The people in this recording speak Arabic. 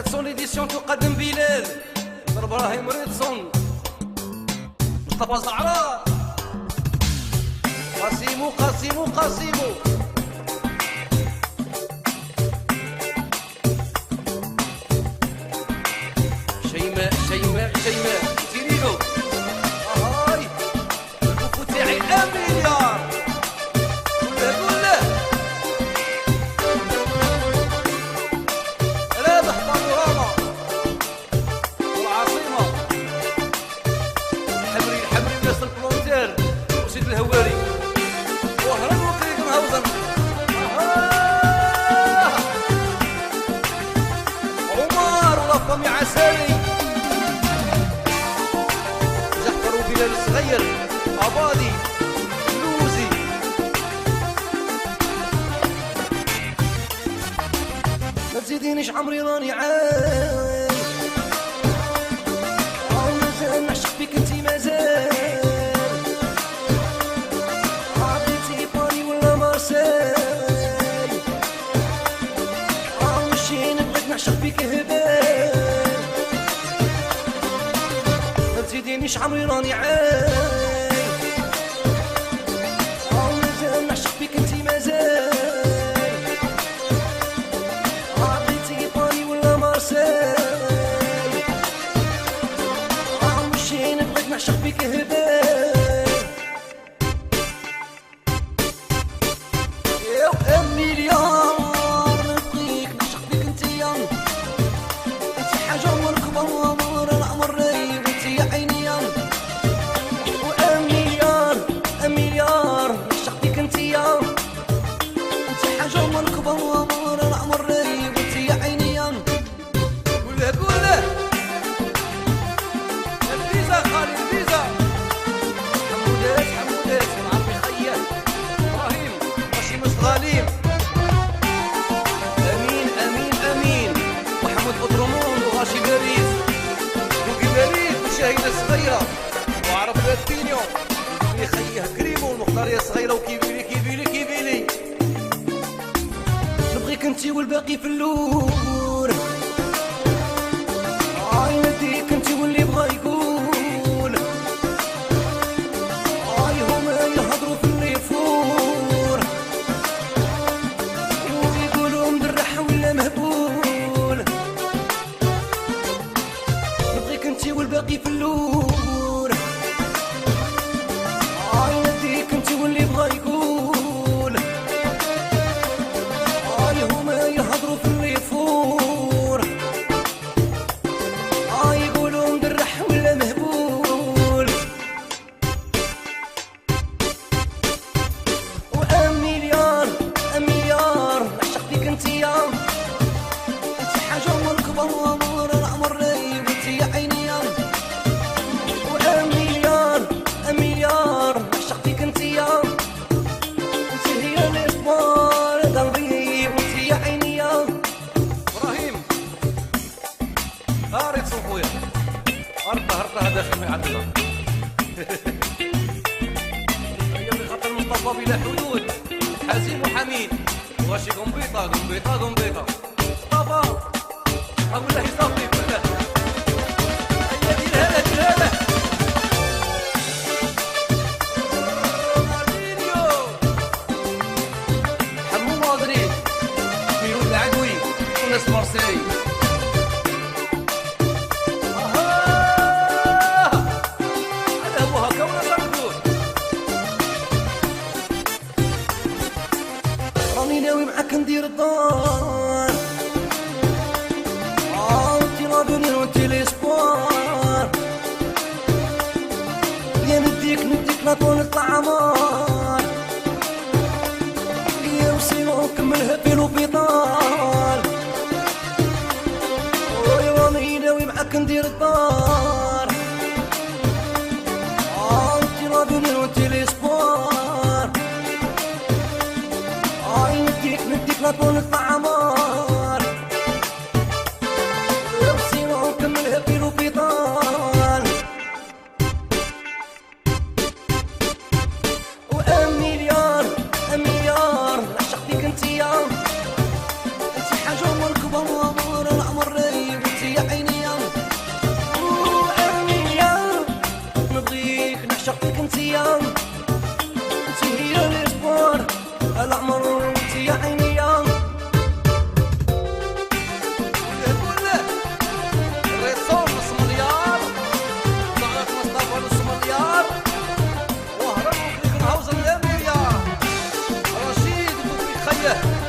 ريتسون ليديسيون تقدم بلال ابراهيم ريتسون مصطفى زعران قاسيمو شيماء تيرينو هاي الكوكو تاعي اميليار قوله رابح بانوراما والعاصمة الحمري ناس البلونتير وسيد الهواري وهرب وكريم هاوزن عمر ولفامي عسالي جحفر وبلال الصغير عبادي لوزي ما تزيدينيش عمري راني عايش مازال نعشق فيك انتي مازال عطيتي باري ولا مارسيل مشي نبغيك نعشق فيك هبال ما تزيدينيش عمري راني عايش مازال نعشق فيك انتي مازال عطيتي باري ولا مارسيل مشي نبغيك نعشق فيك هبال يا مليار نبغيك نعشق فيك انتيا انتي حاجة من كبار العمر رايب انتي يا عيني مليار نعشق فيك انتيا انتي حاجة من كبار العمر رايب انتي يا عيني قوله الفيزا خالي الفيزا حمودات والعربي خيال ابراهيم ماشي مستغاليم امين محمد بطرمون وغاشي باريس روكي باريس وشاهينة صغيرة وعرب باتينيو اللي خيه كريمو والمختارية صغيرة وكيبيلي نبغيك انتي والباقي في اللور نديك انتي واللي بغا يقول هما يهضروا في الليفور ويقولوا مدرح ولا مهبول نبغيك انتي والباقي في اللور نديك انتي واللي بغا يقول هما يهضروا في الليفور يقولوا مدرح ولا مهبول وأميليار نعشق فيك انتيا انتي حاجة من كبار العمر رايب انتي يا عيني وأميليار نعشق فيك انتيا انتي هي الإصبار قلبي وانتي يا عيني إبراهيم هاري صوفويا هرطة داخل ما يعدلها هي بخط المصطفى بلا حدود حزين وحميد وغاشي قنبيطة مصطفى أقول له يصفي بالله هيا دير هذا حمو مادريد ميرود العدوي وناس مارسيل راني ناوي معاك ندير الدار انتي لافونير وانتي ليسبوار يا نديك لا طول الطعمار يا وسيلو نكملها في لوبيطال راني ناوي معاك ندير الدار انتي لافونير وانتي ليسبوار نديك لا طول الطعمار وسيلو نكملها في لوبيطال وأميليار نعشق فيك انتيا انتي حاجة من كبار العمر رايب فيك نعشق فيك انتيا، انتي هي الاسبوع العمر انتي يا عينيا. الرسول نص مليار، طلعت مصطفى نص مليار، وهربوا في الهاوز اليمنية رشيد وفيك خيه.